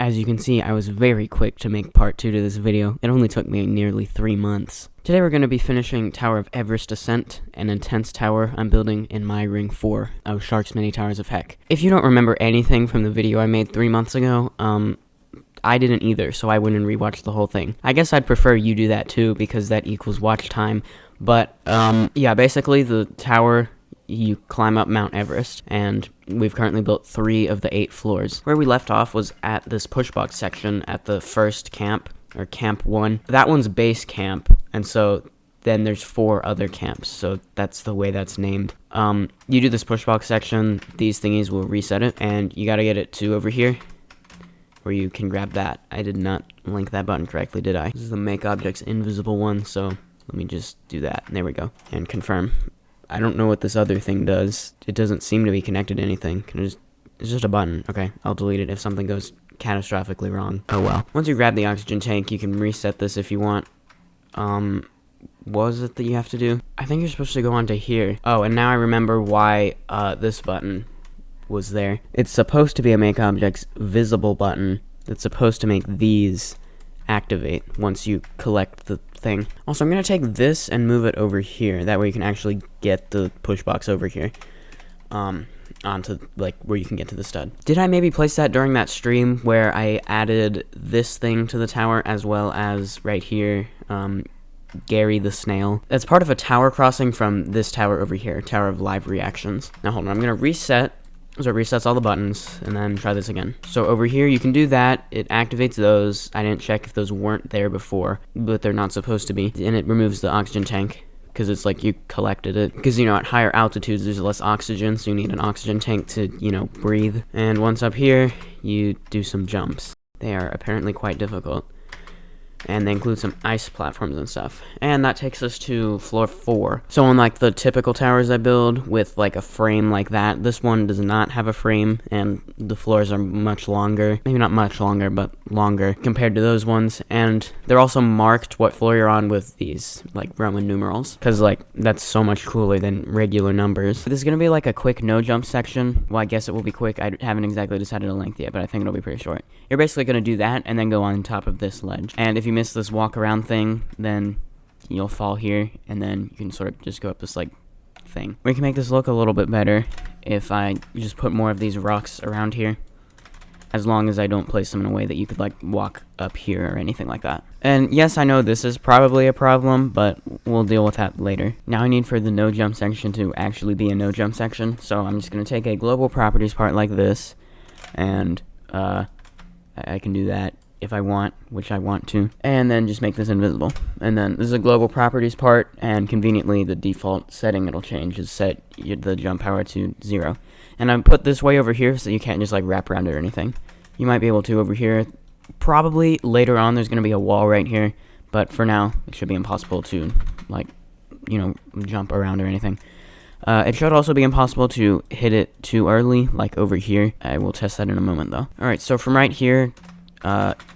as you can see, I was very quick to make part 2 to this video. It only took me nearly 3 months. Today we're going to be finishing Tower of Everest Ascent, an intense tower I'm building in my Ring 4 of Shark's Many Towers of Heck. If you don't remember anything from the video I made 3 months ago, I didn't either, so I wouldn't rewatch the whole thing. I guess I'd prefer you do that too, because that equals watch time. But, yeah, basically the tower, you climb up Mount Everest, and we've currently built 3 of the 8 floors. Where we left off was at this push box section at the first camp, or Camp 1. That one's base camp, and so then there's 4 other camps, so that's the way that's named. You do this push box section, these thingies will reset it, and you gotta get it to over here, where you can grab that. I did not link that button correctly, did I? This is the make objects invisible one, so let me just do that. There we go. And confirm. I don't know what this other thing does. It doesn't seem to be connected to anything. It's just a button. Okay, I'll delete it if something goes catastrophically wrong. Oh well. Once you grab the oxygen tank, you can reset this if you want. What was it that you have to do? I think you're supposed to go onto here. Oh, and now I remember why this button was there. It's supposed to be a make objects visible button that's supposed to make these activate once you collect the thing. Also, I'm gonna take this and move it over here. That way you can actually get the push box over here. Onto, like, where you can get to the stud. Did I maybe place that during that stream where I added this thing to the tower as well as right here, Gary the snail? That's part of a tower crossing from this tower over here, Tower of Live Reactions. Now hold on, I'm gonna reset. So it resets all the buttons, and then try this again. So over here, you can do that. It activates those. I didn't check if those weren't there before, but they're not supposed to be. And it removes the oxygen tank, because it's like you collected it. Because, you know, at higher altitudes, there's less oxygen, so you need an oxygen tank to, you know, breathe. And once up here, you do some jumps. They are apparently quite difficult. And they include some ice platforms and stuff. And that takes us to floor 4. So unlike the typical towers I build with like a frame like that, this one does not have a frame, and the floors are much longer. Maybe not much longer, but longer compared to those ones. And they're also marked what floor you're on with these like Roman numerals, because like that's so much cooler than regular numbers. This is gonna be like a quick no jump section. Well, I guess it will be quick. I haven't exactly decided a length yet, but I think it'll be pretty short. You're basically gonna do that and then go on top of this ledge. And if you miss this walk around thing, then you'll fall here, and then you can sort of just go up this like thing. We can make this look a little bit better if I just put more of these rocks around here, as long as I don't place them in a way that you could like walk up here or anything like that. And yes, I know this is probably a problem, but we'll deal with that later. Now I need for the no jump section to actually be a no jump section, so I'm just going to take a global properties part like this, and I can do that if I want, which I want to, and then just make this invisible. And then this is a global properties part, and conveniently the default setting it'll change is set the jump power to 0. And I put this way over here so you can't just like wrap around it or anything. You might be able to over here. Probably later on there's going to be a wall right here, but for now it should be impossible to like, you know, jump around or anything. It should also be impossible to hit it too early, like over here. I will test that in a moment though. Alright, so from right here,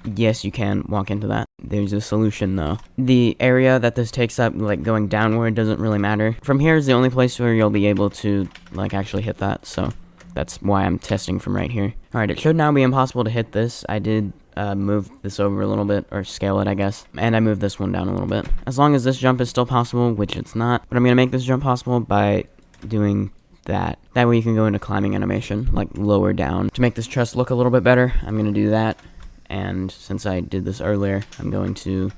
yes, you can walk into that. There's a solution though. The area that this takes up, like going downward, doesn't really matter. From here is the only place where you'll be able to like actually hit that, so that's why I'm testing from right here. Alright, it should now be impossible to hit this. I did move this over a little bit, or scale it I guess, and I moved this one down a little bit. As long as this jump is still possible, which it's not, but I'm gonna make this jump possible by doing that. That way you can go into climbing animation, like lower down. To make this chest look a little bit better, I'm gonna do that. And since I did this earlier, I'm going to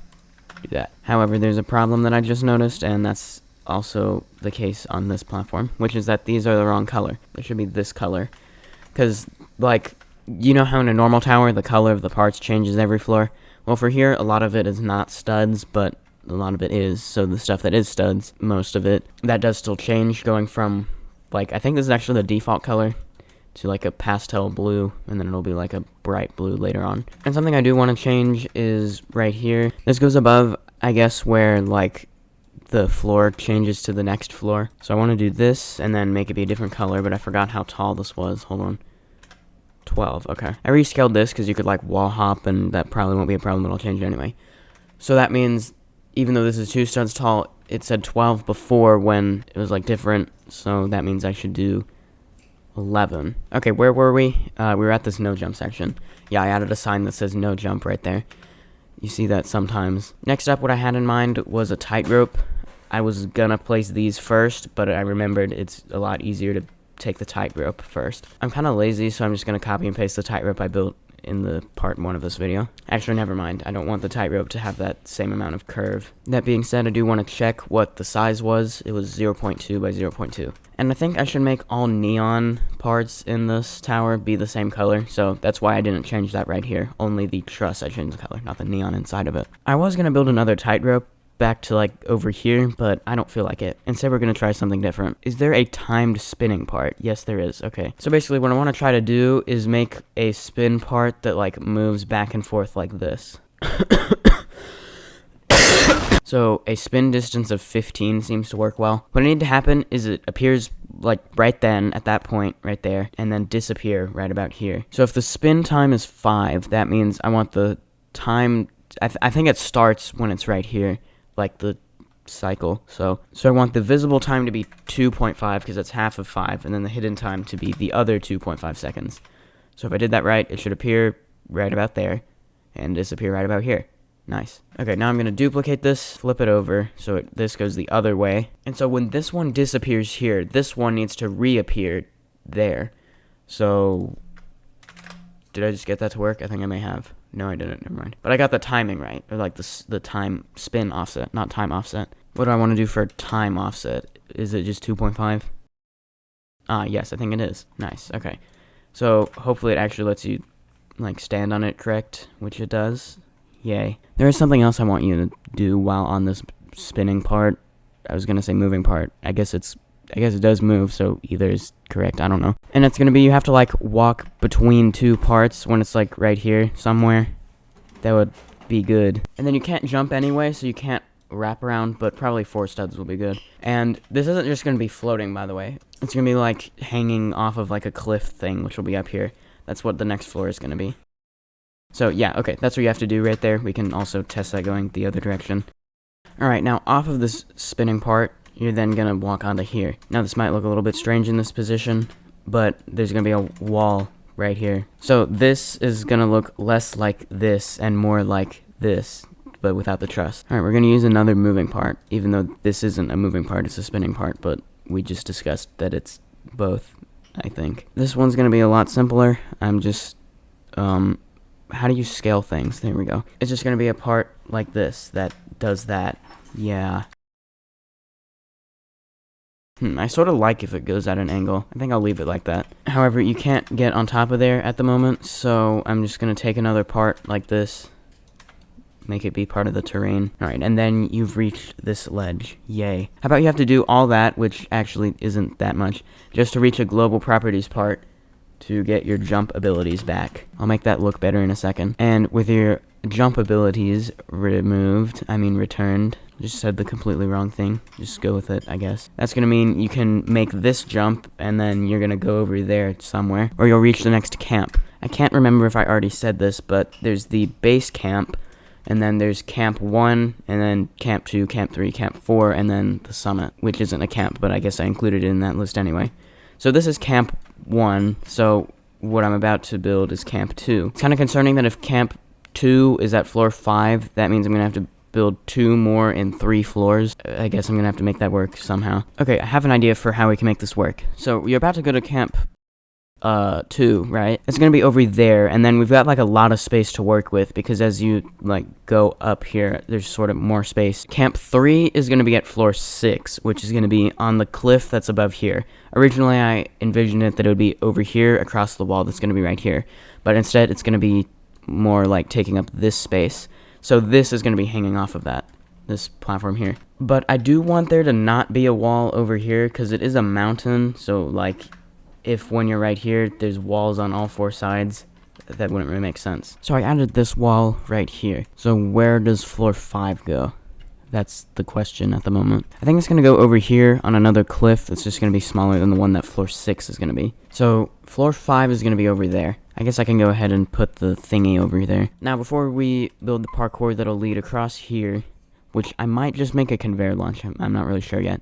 do that. However, there's a problem that I just noticed, and that's also the case on this platform, which is that these are the wrong color. They should be this color. Because, like, you know how in a normal tower, the color of the parts changes every floor? Well, for here, a lot of it is not studs, but a lot of it is. So the stuff that is studs, most of it, that does still change, going from, like, I think this is actually the default color, to like a pastel blue, and then it'll be like a bright blue later on. And something I do want to change is right here. This goes above, I guess, where like the floor changes to the next floor. So I want to do this and then make it be a different color, but I forgot how tall this was. Hold on. 12, okay. I rescaled this because you could like wall hop, and that probably won't be a problem, but I'll change it anyway. So that means even though this is 2 studs tall, it said 12 before when it was like different, so that means I should do 11. Okay, where were we? We were at this no jump section. Yeah, I added a sign that says no jump right there. You see that sometimes. Next up, what I had in mind was a tightrope. I was gonna place these first, but I remembered it's a lot easier to take the tightrope first. I'm kind of lazy, so I'm just gonna copy and paste the tightrope I built in the part 1 of this video. Actually, never mind. I don't want the tightrope to have that same amount of curve. That being said, I do want to check what the size was. It was 0.2 by 0.2. And I think I should make all neon parts in this tower be the same color, so that's why I didn't change that right here. Only the truss I changed the color, not the neon inside of it. I was gonna build another tightrope back to like over here, but I don't feel like it. Instead, we're gonna try something different. Is there a timed spinning part? Yes, there is. Okay, so basically what I want to try to do is make a spin part that like moves back and forth like this. So a spin distance of 15 seems to work well. What I need to happen is it appears like right then at that point right there and then disappear right about here. So if the spin time is 5, that means I want the time, I think it starts when it's right here, like the cycle. So I want the visible time to be 2.5 because that's half of 5, and then the hidden time to be the other 2.5 seconds. So if I did that right, it should appear right about there and disappear right about here. Nice. Okay, now I'm going to duplicate this, flip it over, so this goes the other way. And so when this one disappears here, this one needs to reappear there. So, did I just get that to work? I think I may have. No, I didn't. Never mind. But I got the timing right, or like the time spin offset, not time offset. What do I want to do for time offset? Is it just 2.5? Ah, yes, I think it is. Nice. Okay. So, hopefully it actually lets you, like, stand on it correct, which it does. Yay. There is something else I want you to do while on this spinning part. I was gonna say moving part. I guess it does move, so either is correct. I don't know. And it's gonna be you have to like walk between 2 parts when it's like right here somewhere. That would be good. And then you can't jump anyway, so you can't wrap around, but probably 4 studs will be good. And this isn't just gonna be floating, by the way. It's gonna be like hanging off of like a cliff thing, which will be up here. That's what the next floor is gonna be. So yeah, okay, that's what you have to do right there. We can also test that going the other direction. Alright, now off of this spinning part, you're then going to walk onto here. Now this might look a little bit strange in this position, but there's going to be a wall right here. So this is going to look less like this and more like this, but without the truss. Alright, we're going to use another moving part, even though this isn't a moving part, it's a spinning part, but we just discussed that it's both, I think. This one's going to be a lot simpler. I'm just, how do you scale things? There we go. It's just going to be a part like this that does that. Yeah. I sort of like if it goes at an angle. I think I'll leave it like that. However, you can't get on top of there at the moment, so I'm just going to take another part like this. Make it be part of the terrain. Alright, and then you've reached this ledge. Yay. How about you have to do all that, which actually isn't that much, just to reach a global properties part to get your jump abilities back. I'll make that look better in a second. And with your jump abilities returned, just said the completely wrong thing. Just go with it, I guess. That's gonna mean you can make this jump, and then you're gonna go over there somewhere, or you'll reach the next camp. I can't remember if I already said this, but there's the base camp, and then there's camp 1, and then camp 2, camp 3, camp 4, and then the summit, which isn't a camp, but I guess I included it in that list anyway. So this is camp 1, so what I'm about to build is camp 2. It's kind of concerning that if camp 2 is at floor 5, that means I'm going to have to build 2 more in 3 floors. I guess I'm going to have to make that work somehow. Okay, I have an idea for how we can make this work. So you're about to go to camp 2, right? It's going to be over there, and then we've got like a lot of space to work with because as you like go up here, there's sort of more space. Camp 3 is going to be at floor 6, which is going to be on the cliff that's above here. Originally, I envisioned it that it would be over here across the wall that's going to be right here, but instead it's going to be more like taking up this space. So this is going to be hanging off of that, this platform here. But I do want there to not be a wall over here because it is a mountain, so like if when you're right here, there's walls on all 4 sides, that wouldn't really make sense. So I added this wall right here. So where does floor 5 go? That's the question at the moment. I think it's going to go over here on another cliff. It's just going to be smaller than the one that floor 6 is going to be. So floor 5 is going to be over there. I guess I can go ahead and put the thingy over there. Now before we build the parkour that'll lead across here, which I might just make a conveyor launch, I'm not really sure yet.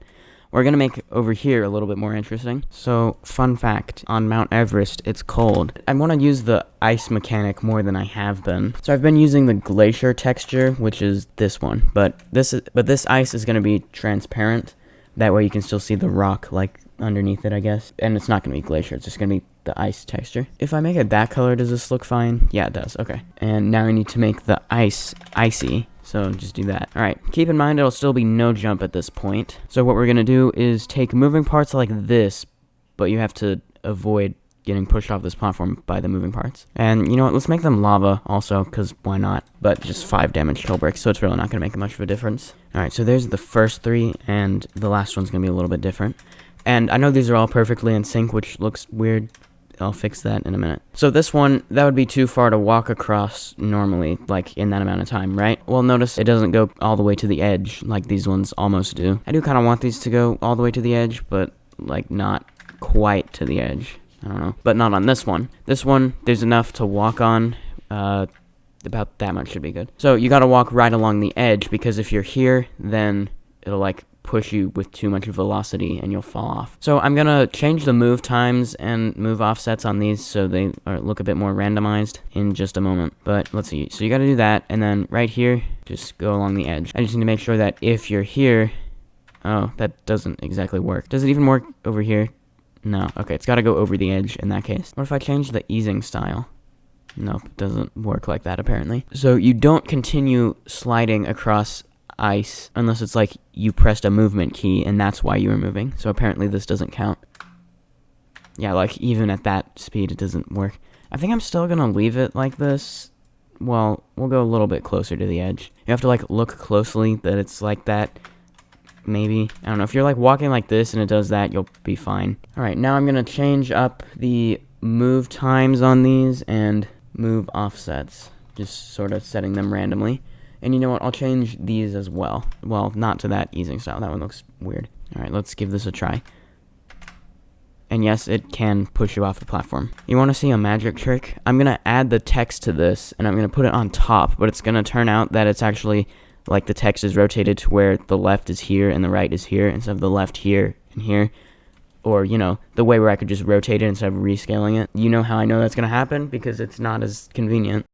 we're going to make over here a little bit more interesting. So, fun fact, on Mount Everest, it's cold. I want to use the ice mechanic more than I have been. So I've been using the glacier texture, which is this one, but this ice is going to be transparent. That way you can still see the rock, like, underneath it, I guess. And it's not going to be glacier, it's just going to be the ice texture. If I make it that color, does this look fine? Yeah, it does. Okay. And now I need to make the ice icy. So just do that. Alright, keep in mind it'll still be no jump at this point. So what we're going to do is take moving parts like this, but you have to avoid getting pushed off this platform by the moving parts. And you know what, let's make them lava also, because why not? But just 5 damage kill bricks, so it's really not going to make much of a difference. Alright, so there's the first 3, and the last one's going to be a little bit different. And I know these are all perfectly in sync, which looks weird. I'll fix that in a minute. So this one, that would be too far to walk across normally, like in that amount of time, right? Well, notice it doesn't go all the way to the edge like these ones almost do. I do kind of want these to go all the way to the edge, but like not quite to the edge. I don't know. But not on this one. This one, there's enough to walk on. About that much should be good. So you gotta walk right along the edge, because if you're here, then it'll like push you with too much velocity and you'll fall off. So I'm gonna change the move times and move offsets on these so they look a bit more randomized in just a moment. But let's see. So you gotta do that, and then right here, just go along the edge. I just need to make sure that if you're here, oh, that doesn't exactly work. Does it even work over here? No. Okay, it's gotta go over the edge in that case. What if I change the easing style? Nope, it doesn't work like that apparently. So you don't continue sliding across ice unless it's like you pressed a movement key and that's why you were moving. So apparently this doesn't count. Yeah, like even at that speed it doesn't work. I think I'm still gonna leave it like this. Well, we'll go a little bit closer to the edge. You have to like look closely that it's like that. Maybe. I don't know. If you're like walking like this and it does that, you'll be fine. Alright, now I'm gonna change up the move times on these and move offsets. Just sort of setting them randomly. And you know what, I'll change these as well. Well, not to that easing style, that one looks weird. Alright, let's give this a try. And yes, it can push you off the platform. You want to see a magic trick? I'm going to add the text to this, and I'm going to put it on top, but it's going to turn out that it's actually, like the text is rotated to where the left is here and the right is here, instead of the left here and here. Or, you know, the way where I could just rotate it instead of rescaling it. You know how I know that's going to happen? Because it's not as convenient.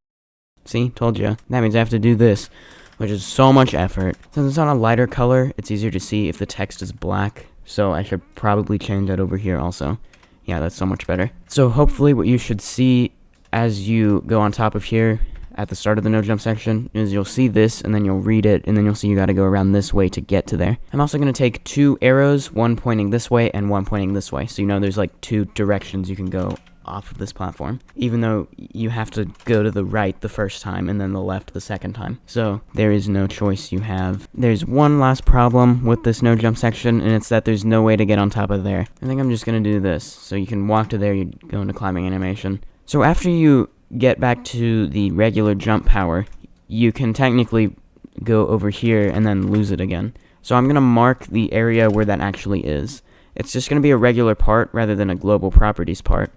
See, told you. That means I have to do this, which is so much effort. Since it's on a lighter color, it's easier to see if the text is black, so I should probably change that over here also. Yeah, that's so much better. So hopefully what you should see as you go on top of here at the start of the no jump section is you'll see this, and then you'll read it, and then you'll see you gotta go around this way to get to there. I'm also gonna take 2 arrows, one pointing this way and one pointing this way, so you know there's like 2 directions you can go off of this platform, even though you have to go to the right the first time and then the left the second time. So there is no choice you have. There's one last problem with this no jump section, and it's that there's no way to get on top of there. I think I'm just gonna do this. So you can walk to there, you go into climbing animation. So after you get back to the regular jump power, you can technically go over here and then lose it again. So I'm gonna mark the area where that actually is. It's just gonna be a regular part rather than a global properties part.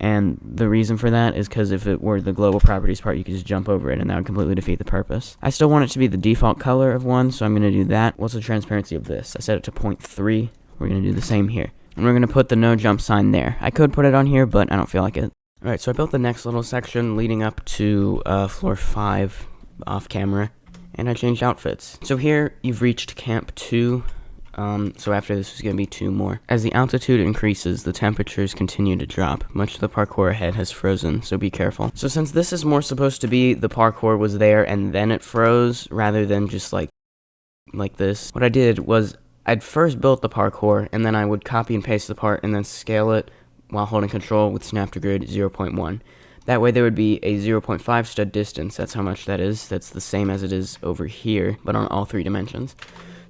And the reason for that is because if it were the global properties part, you could just jump over it, and that would completely defeat the purpose. I still want it to be the default color of one, so I'm going to do that. What's the transparency of this? I set it to 0.3. We're going to do the same here. And we're going to put the no jump sign there. I could put it on here, but I don't feel like it. Alright, so I built the next little section leading up to floor 5 off camera, and I changed outfits. So here, you've reached Camp 2. So after this is going to be 2 more. As the altitude increases, the temperatures continue to drop. Much of the parkour ahead has frozen, so be careful. So since this is more supposed to be the parkour was there and then it froze, rather than just like this, what I did was I'd first built the parkour, and then I would copy and paste the part and then scale it while holding control with snap to grid 0.1. That way there would be a 0.5 stud distance. That's how much that is. That's the same as it is over here, but on all 3 dimensions.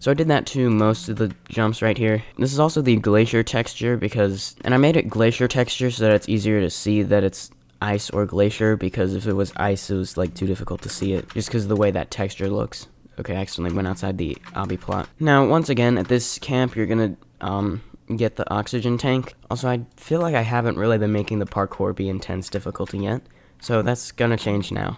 So I did that to most of the jumps right here. This is also the glacier texture and I made it glacier texture so that it's easier to see that it's ice or glacier, because if it was ice, it was like too difficult to see it, just because of the way that texture looks. Okay, I accidentally went outside the obby plot. Now, once again, at this camp, you're gonna get the oxygen tank. Also, I feel like I haven't really been making the parkour be intense difficulty yet, so that's gonna change now.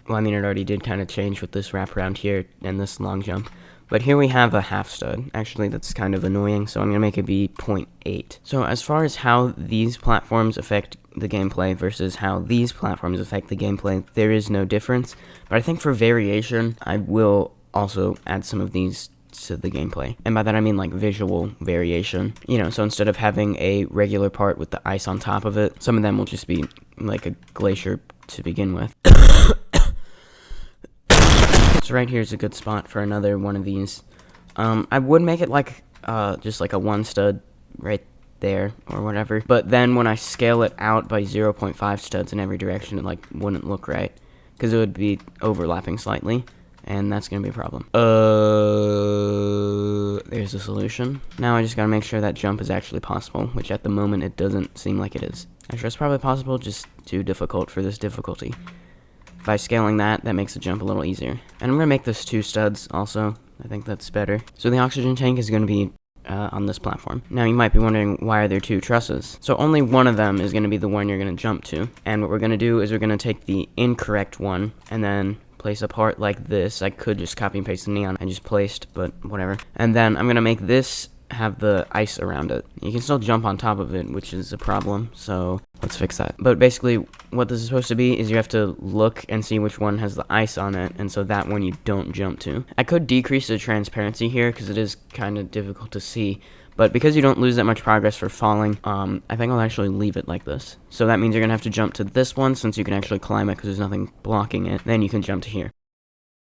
Well, I mean, it already did kind of change with this wraparound here and this long jump. But here we have a half stud. Actually, that's kind of annoying, so I'm going to make it be 0.8. So as far as how these platforms affect the gameplay versus how these platforms affect the gameplay, there is no difference. But I think for variation, I will also add some of these to the gameplay. And by that I mean like visual variation. You know, so instead of having a regular part with the ice on top of it, some of them will just be like a glacier to begin with. So right here is a good spot for another one of these. I would make it like just like a one stud right there or whatever, but then when I scale it out by 0.5 studs in every direction, it like wouldn't look right because it would be overlapping slightly, and that's gonna be a problem. There's a solution. Now I just gotta make sure that jump is actually possible, which at the moment it doesn't seem like it is. Actually, it's probably possible, just too difficult for this difficulty. By scaling that makes the jump a little easier. And I'm gonna make this 2 studs also. I think that's better. So the oxygen tank is gonna be on this platform. Now you might be wondering, why are there 2 trusses? So only one of them is gonna be the one you're gonna jump to. And what we're gonna do is we're gonna take the incorrect one and then place a part like this. I could just copy and paste the neon I just placed, but whatever. And then I'm gonna make this have the ice around it. You can still jump on top of it, which is a problem, so let's fix that. But basically, what this is supposed to be is you have to look and see which one has the ice on it, and so that one you don't jump to. I could decrease the transparency here, because it is kind of difficult to see, but because you don't lose that much progress for falling, I think I'll actually leave it like this. So that means you're gonna have to jump to this one, since you can actually climb it, because there's nothing blocking it. Then you can jump to here.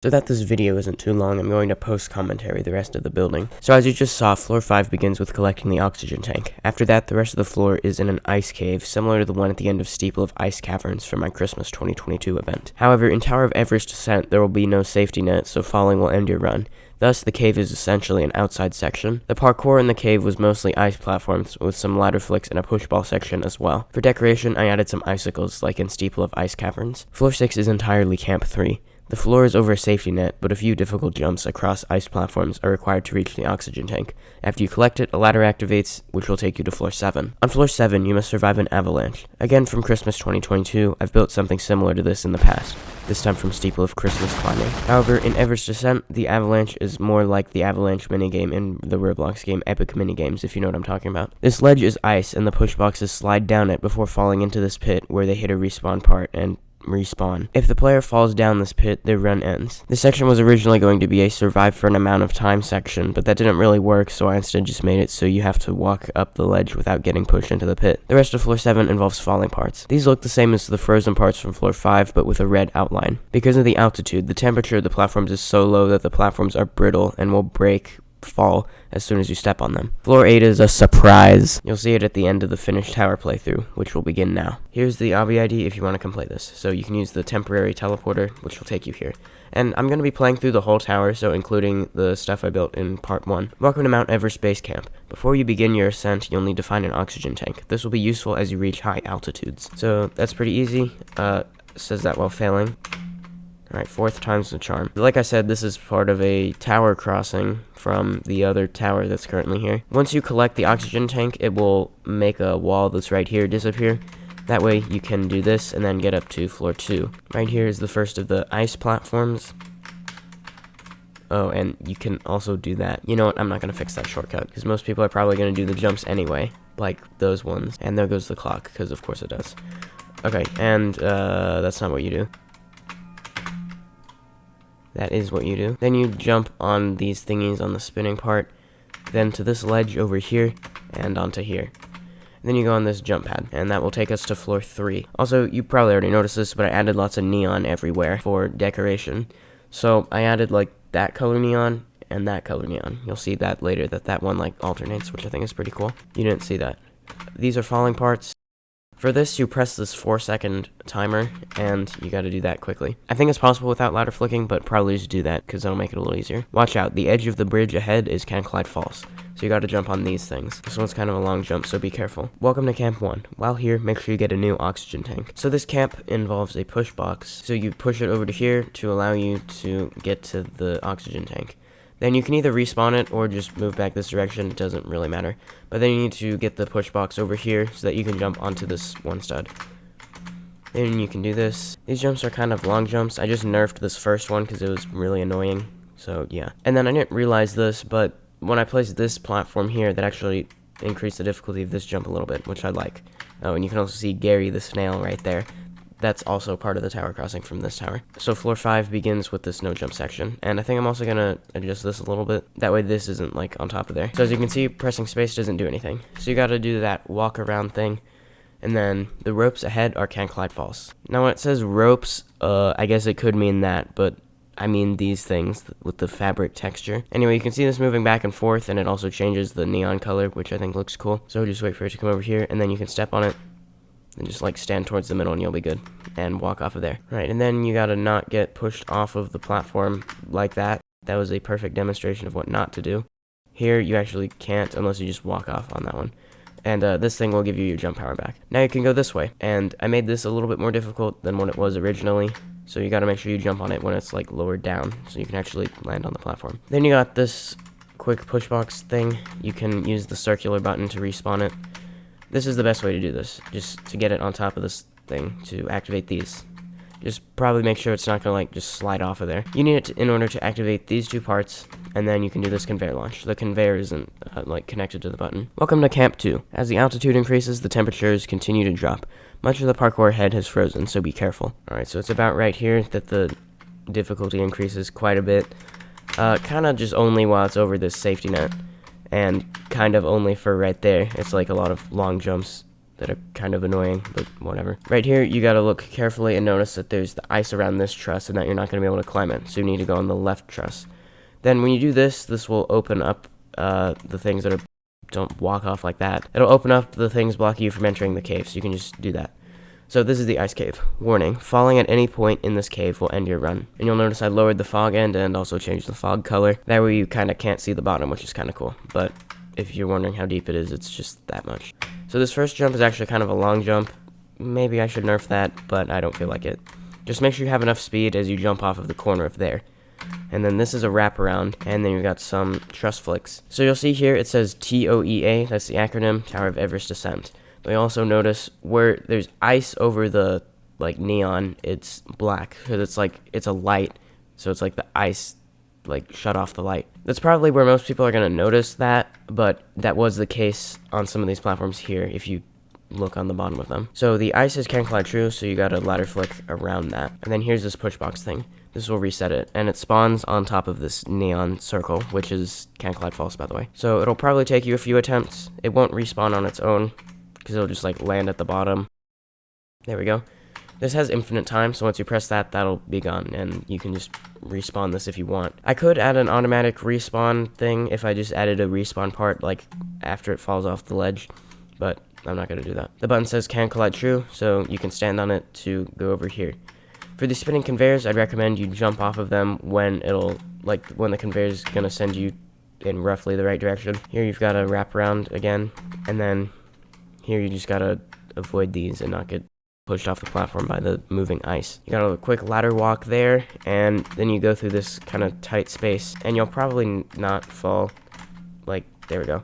So that this video isn't too long, I'm going to post commentary the rest of the building. So as you just saw, floor 5 begins with collecting the oxygen tank. After that, the rest of the floor is in an ice cave, similar to the one at the end of Steeple of Ice Caverns for my Christmas 2022 event. However, in Tower of Everest Ascent, there will be no safety net, so falling will end your run. Thus, the cave is essentially an outside section. The parkour in the cave was mostly ice platforms, with some ladder flicks and a pushball section as well. For decoration, I added some icicles, like in Steeple of Ice Caverns. Floor 6 is entirely Camp 3. The floor is over a safety net, but a few difficult jumps across ice platforms are required to reach the oxygen tank. After you collect it, a ladder activates, which will take you to floor 7. On floor 7, you must survive an avalanche. Again, from Christmas 2022, I've built something similar to this in the past, this time from Steeple of Christmas climbing. However, in Everest Ascent, the avalanche is more like the avalanche minigame in the Roblox game Epic Minigames, if you know what I'm talking about. This ledge is ice, and the push boxes slide down it before falling into this pit where they hit a respawn part and respawn. If the player falls down this pit, their run ends. This section was originally going to be a survive for an amount of time section, but that didn't really work, so I instead just made it so you have to walk up the ledge without getting pushed into the pit. The rest of floor 7 involves falling parts. These look the same as the frozen parts from floor 5, but with a red outline. Because of the altitude, the temperature of the platforms is so low that the platforms are brittle and will fall as soon as you step on them. Floor 8 is a surprise. You'll see it at the end of the finished tower playthrough, which will begin now. Here's the Obby ID if you want to come play this. So you can use the temporary teleporter, which will take you here. And I'm going to be playing through the whole tower, so including the stuff I built in part 1. Welcome to Mount Everest Base Camp. Before you begin your ascent, you'll need to find an oxygen tank. This will be useful as you reach high altitudes. So that's pretty easy. Says that while failing. Alright, 4th time's the charm. Like I said, this is part of a tower crossing from the other tower that's currently here. Once you collect the oxygen tank, it will make a wall that's right here disappear. That way you can do this and then get up to floor 2. Right here is the first of the ice platforms. Oh, and you can also do that. You know what, I'm not going to fix that shortcut, because most people are probably going to do the jumps anyway, like those ones. And there goes the clock, because of course it does. Okay, and that's not what you do. That is what you do. Then you jump on these thingies on the spinning part, then to this ledge over here, and onto here. And then you go on this jump pad, and that will take us to floor 3. Also, you probably already noticed this, but I added lots of neon everywhere for decoration. So I added like that color neon and that color neon. You'll see that later, that one like alternates, which I think is pretty cool. You didn't see that. These are falling parts. For this, you press this 4-second timer, and you gotta do that quickly. I think it's possible without ladder flicking, but probably just do that, because that'll make it a little easier. Watch out, the edge of the bridge ahead is Canclide Falls, so you gotta jump on these things. This one's kind of a long jump, so be careful. Welcome to Camp 1. While here, make sure you get a new oxygen tank. So this camp involves a push box, so you push it over to here to allow you to get to the oxygen tank. Then you can either respawn it or just move back this direction, it doesn't really matter. But then you need to get the push box over here so that you can jump onto this one stud. Then you can do this. These jumps are kind of long jumps. I just nerfed this first one because it was really annoying. So yeah. And then I didn't realize this, but when I placed this platform here, that actually increased the difficulty of this jump a little bit, which I like. Oh, and you can also see Gary the snail right there. That's also part of the tower crossing from this tower. So floor 5 begins with this no jump section, and I think I'm also gonna adjust this a little bit. That way this isn't like on top of there. So as you can see, pressing space doesn't do anything. So you gotta do that walk around thing, and then the ropes ahead are can glide falls. Now when it says ropes, I guess it could mean that, but I mean these things with the fabric texture. Anyway, you can see this moving back and forth, and it also changes the neon color, which I think looks cool. So just wait for it to come over here, and then you can step on it, and just like stand towards the middle and you'll be good, and walk off of there. Right, and then you gotta not get pushed off of the platform like that. That was a perfect demonstration of what not to do. Here you actually can't unless you just walk off on that one. And this thing will give you your jump power back. Now you can go this way, and I made this a little bit more difficult than what it was originally. So you gotta make sure you jump on it when it's like lowered down, so you can actually land on the platform. Then you got this quick push box thing. You can use the circular button to respawn it. This is the best way to do this, just to get it on top of this thing to activate these. Just probably make sure it's not gonna like just slide off of there. You need it in order to activate these two parts, and then you can do this conveyor launch. The conveyor isn't like connected to the button. Welcome to Camp 2. As the altitude increases, the temperatures continue to drop. Much of the parkour head has frozen, so be careful. Alright, so it's about right here that the difficulty increases quite a bit. Kinda just only while it's over this safety net. And kind of only for right there. It's like a lot of long jumps that are kind of annoying, but whatever. Right here, you gotta look carefully and notice that there's the ice around this truss and that you're not gonna be able to climb it, so you need to go on the left truss. Then when you do this, this will open up the things that are... Don't walk off like that. It'll open up the things blocking you from entering the cave, so you can just do that. So this is the ice cave. Warning, falling at any point in this cave will end your run. And you'll notice I lowered the fog end and also changed the fog color. That way you kind of can't see the bottom, which is kind of cool. But if you're wondering how deep it is, it's just that much. So this first jump is actually kind of a long jump. Maybe I should nerf that, but I don't feel like it. Just make sure you have enough speed as you jump off of the corner of there. And then this is a wraparound, and then you've got some truss flicks. So you'll see here it says TOEA, that's the acronym, Tower of Everest Ascent. But you also notice where there's ice over the like neon, it's black, because it's a light, so it's like the ice like shut off the light. That's probably where most people are going to notice that, but that was the case on some of these platforms here if you look on the bottom of them. So the ice is can glide true, so you got a ladder flick around that. And then here's this push box thing. This will reset it, and it spawns on top of this neon circle, which is can glide false, by the way. So it'll probably take you a few attempts. It won't respawn on its own, because it'll just like land at the bottom. There we go. This has infinite time, so once you press that, that'll be gone, and you can just respawn this if you want. I could add an automatic respawn thing if I just added a respawn part, like, after it falls off the ledge, but I'm not going to do that. The button says can collide true, so you can stand on it to go over here. For the spinning conveyors, I'd recommend you jump off of them when when the conveyor's going to send you in roughly the right direction. Here you've got to wrap around again, and then here you just got to avoid these and not get pushed off the platform by the moving ice. You got a quick ladder walk there, and then you go through this kind of tight space, and you'll probably not fall, like, there we go.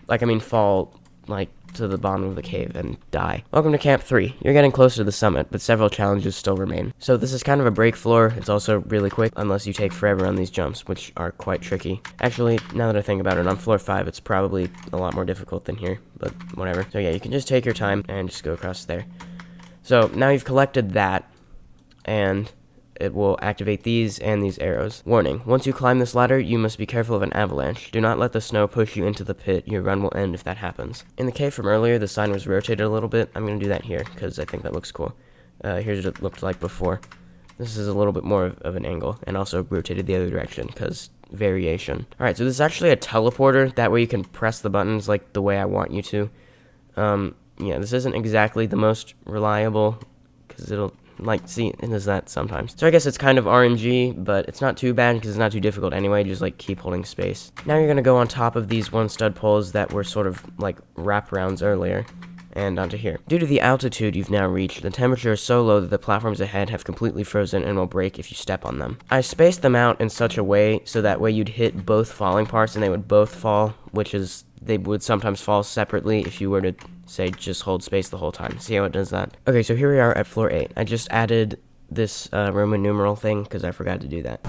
Like, I mean, fall, like, to the bottom of the cave and die. Welcome to Camp 3. You're getting closer to the summit, but several challenges still remain. So this is kind of a break floor. It's also really quick, unless you take forever on these jumps, which are quite tricky. Actually, now that I think about it, on floor 5, it's probably a lot more difficult than here, but whatever. So yeah, you can just take your time and just go across there. So now you've collected that, and it will activate these and these arrows. Warning, once you climb this ladder, you must be careful of an avalanche. Do not let the snow push you into the pit. Your run will end if that happens. In the cave from earlier, the sign was rotated a little bit. I'm going to do that here, because I think that looks cool. Here's what it looked like before. This is a little bit more of an angle, and also rotated the other direction, because variation. Alright, so this is actually a teleporter. That way you can press the buttons like the way I want you to. Yeah, this isn't exactly the most reliable, because it'll, like, see, it does that sometimes. So I guess it's kind of RNG, but it's not too bad, because it's not too difficult anyway, just, like, keep holding space. Now you're gonna go on top of these one stud poles that were sort of, like, wraparounds earlier, and onto here. Due to the altitude you've now reached, the temperature is so low that the platforms ahead have completely frozen and will break if you step on them. I spaced them out in such a way so that way you'd hit both falling parts and they would both fall, which is, they would sometimes fall separately if you were to, say, just hold space the whole time. See how it does that? Okay, so here we are at floor 8. I just added this Roman numeral thing because I forgot to do that.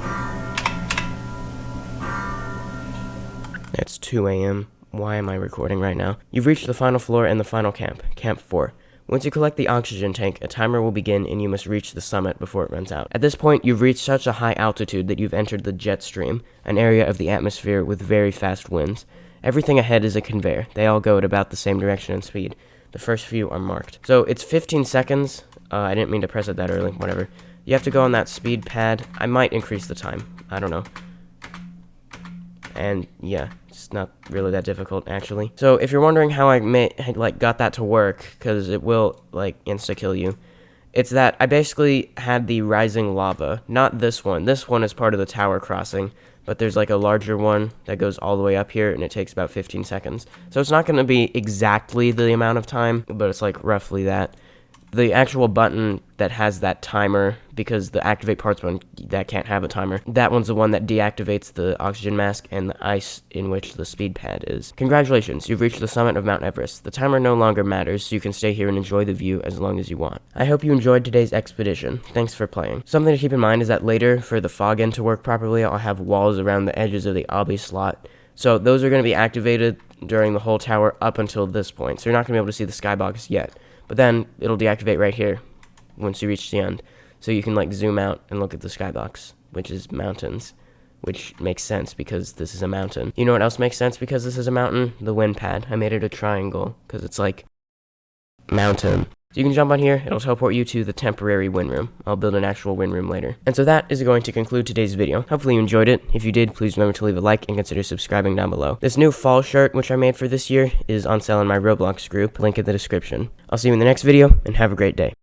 It's 2 a.m. Why am I recording right now? You've reached the final floor and the final camp, Camp 4. Once you collect the oxygen tank, a timer will begin and you must reach the summit before it runs out. At this point, you've reached such a high altitude that you've entered the jet stream, an area of the atmosphere with very fast winds. Everything ahead is a conveyor. They all go at about the same direction and speed. The first few are marked. So it's 15 seconds. I didn't mean to press it that early, whatever. You have to go on that speed pad. I might increase the time. I don't know. And yeah, it's not really that difficult, actually. So if you're wondering how I got that to work, because it will, insta-kill you, it's that I basically had the rising lava. Not this one. This one is part of the tower crossing, but there's, a larger one that goes all the way up here, and it takes about 15 seconds. So it's not going to be exactly the amount of time, but it's, roughly that. The actual button that has that timer, because the activate parts one, that can't have a timer, that one's the one that deactivates the oxygen mask and the ice in which the speed pad is. Congratulations, you've reached the summit of Mount Everest. The timer no longer matters, so you can stay here and enjoy the view as long as you want. I hope you enjoyed today's expedition. Thanks for playing. Something to keep in mind is that later, for the fog end to work properly, I'll have walls around the edges of the Obby slot. So those are going to be activated during the whole tower up until this point, so you're not going to be able to see the skybox yet. But then it'll deactivate right here once you reach the end. So you can zoom out and look at the skybox, which is mountains, which makes sense because this is a mountain. You know what else makes sense because this is a mountain? The wind pad. I made it a triangle because it's mountain. So you can jump on here, it'll teleport you to the temporary wind room. I'll build an actual wind room later. And so that is going to conclude today's video. Hopefully you enjoyed it. If you did, please remember to leave a like and consider subscribing down below. This new fall shirt, which I made for this year, is on sale in my Roblox group, link in the description. I'll see you in the next video, and have a great day.